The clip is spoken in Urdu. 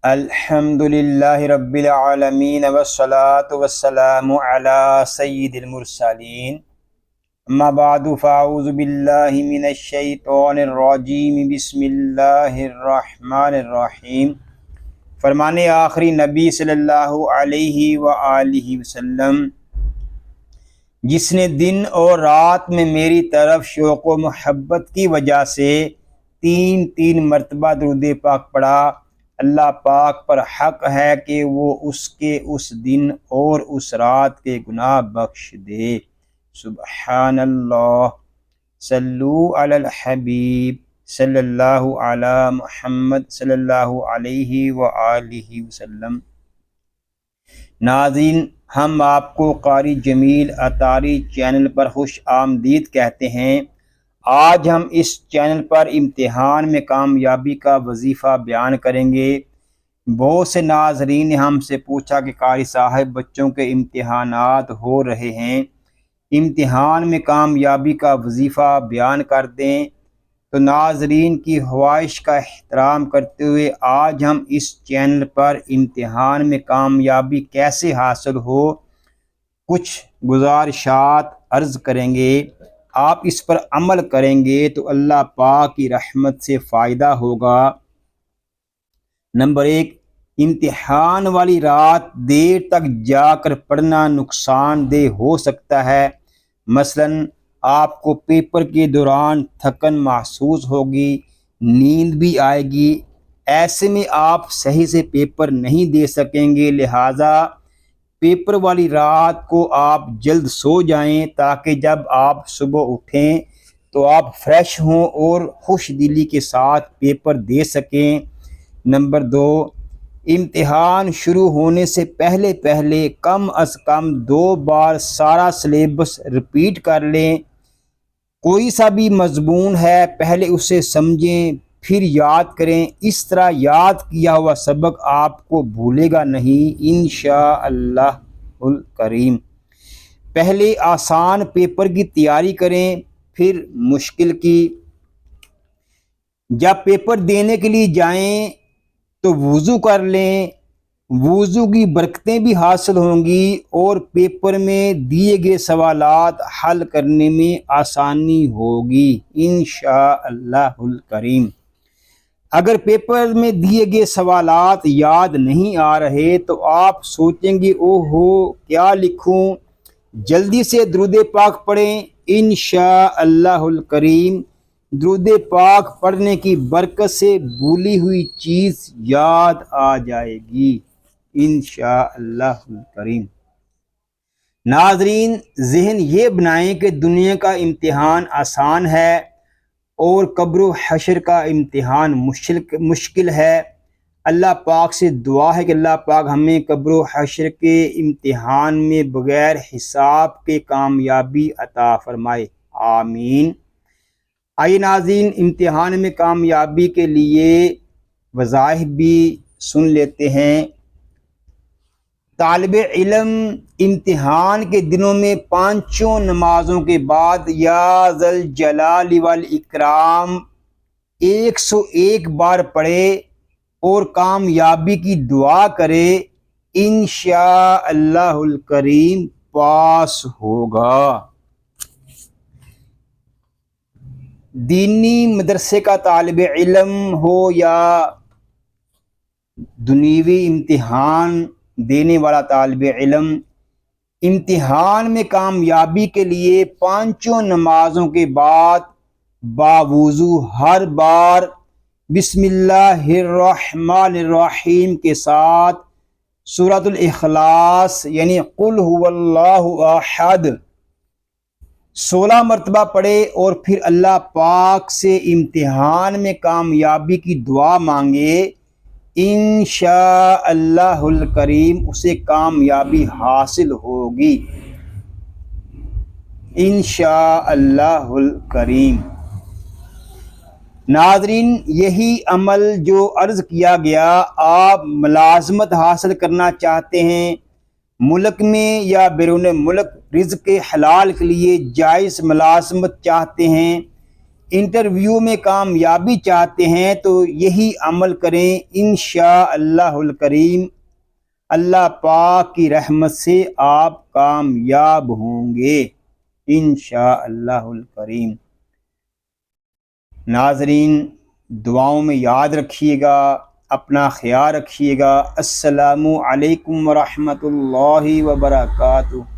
الحمد للہ رب العالمین والصلاة والسلام علی سید المرسلین اما بعد فاعوذ باللہ من الشیطان الرجیم بسم اللہ الرحمن الرحیم۔ فرمان آخری نبی صلی اللہ علیہ وآلہ وسلم، جس نے دن اور رات میں میری طرف شوق و محبت کی وجہ سے تین مرتبہ درود پاک پڑھا، اللہ پاک پر حق ہے کہ وہ اس کے اس دن اور اس رات کے گناہ بخش دے۔ سبحان اللہ۔ صلو علی الحبیب صلی اللہ علی محمد صلی اللہ علیہ وآلہ وسلم۔ ناظرین، ہم آپ کو قاری جمیل اطاری چینل پر خوش آمدید کہتے ہیں۔ آج ہم اس چینل پر امتحان میں کامیابی کا وظیفہ بیان کریں گے۔ بہت سے ناظرین نے ہم سے پوچھا کہ قاری صاحب، بچوں کے امتحانات ہو رہے ہیں، امتحان میں کامیابی کا وظیفہ بیان کر دیں۔ تو ناظرین کی خواہش کا احترام کرتے ہوئے آج ہم اس چینل پر امتحان میں کامیابی کیسے حاصل ہو کچھ گزارشات عرض کریں گے۔ آپ اس پر عمل کریں گے تو اللہ پاک کی رحمت سے فائدہ ہوگا۔ نمبر 1، امتحان والی رات دیر تک جا کر پڑھنا نقصان دہ ہو سکتا ہے۔ مثلاً آپ کو پیپر کے دوران تھکن محسوس ہوگی، نیند بھی آئے گی، ایسے میں آپ صحیح سے پیپر نہیں دے سکیں گے۔ لہٰذا پیپر والی رات کو آپ جلد سو جائیں تاکہ جب آپ صبح اٹھیں تو آپ فریش ہوں اور خوش دلی کے ساتھ پیپر دے سکیں۔ نمبر 2، امتحان شروع ہونے سے پہلے کم از کم 2 بار سارا سلیبس ریپیٹ کر لیں۔ کوئی سا بھی مضمون ہے، پہلے اسے سمجھیں پھر یاد کریں۔ اس طرح یاد کیا ہوا سبق آپ کو بھولے گا نہیں انشاءاللہ الکریم۔ پہلے آسان پیپر کی تیاری کریں پھر مشکل کی۔ جب پیپر دینے کے لیے جائیں تو وضو کر لیں، وضو کی برکتیں بھی حاصل ہوں گی اور پیپر میں دیے گئے سوالات حل کرنے میں آسانی ہوگی انشاءاللہ الکریم۔ اگر پیپر میں دیے گئے سوالات یاد نہیں آ رہے تو آپ سوچیں گے اوہو کیا لکھوں، جلدی سے درود پاک پڑھیں، انشاءاللہ الکریم درود پاک پڑھنے کی برکت سے بھولی ہوئی چیز یاد آ جائے گی انشاءاللہ الکریم۔ ناظرین، ذہن یہ بنائیں کہ دنیا کا امتحان آسان ہے اور قبر و حشر کا امتحان مشکل ہے۔ اللہ پاک سے دعا ہے کہ اللہ پاک ہمیں قبر و حشر کے امتحان میں بغیر حساب کے کامیابی عطا فرمائے، آمین۔ آئیے ناظرین، امتحان میں کامیابی کے لیے وظائف بھی سن لیتے ہیں۔ طالب علم امتحان کے دنوں میں 5 نمازوں کے بعد یا ذوالجلال والاکرام 101 بار پڑھے اور کامیابی کی دعا کرے، انشاءاللہ الکریم پاس ہوگا۔ دینی مدرسے کا طالب علم ہو یا دنیوی امتحان دینے والا طالب علم، امتحان میں کامیابی کے لیے 5 نمازوں کے بعد باوضو ہر بار بسم اللہ الرحمن الرحیم کے ساتھ سورۃ الاخلاص یعنی قل هو اللہ احد 16 مرتبہ پڑھے اور پھر اللہ پاک سے امتحان میں کامیابی کی دعا مانگے، انشاءاللہ الکریم اسے کامیابی حاصل ہوگی انشاءاللہ الکریم۔ ناظرین، یہی عمل جو عرض کیا گیا، آپ ملازمت حاصل کرنا چاہتے ہیں، ملک میں یا بیرون ملک رزق حلال کے لیے جائز ملازمت چاہتے ہیں، انٹرویو میں کامیابی چاہتے ہیں تو یہی عمل کریں، انشاءاللہ الکریم اللہ پاک کی رحمت سے آپ کامیاب ہوں گے انشاءاللہ الکریم۔ ناظرین دعاؤں میں یاد رکھیے گا، اپنا خیال رکھیے گا۔ السلام علیکم ورحمۃ اللہ وبرکاتہ۔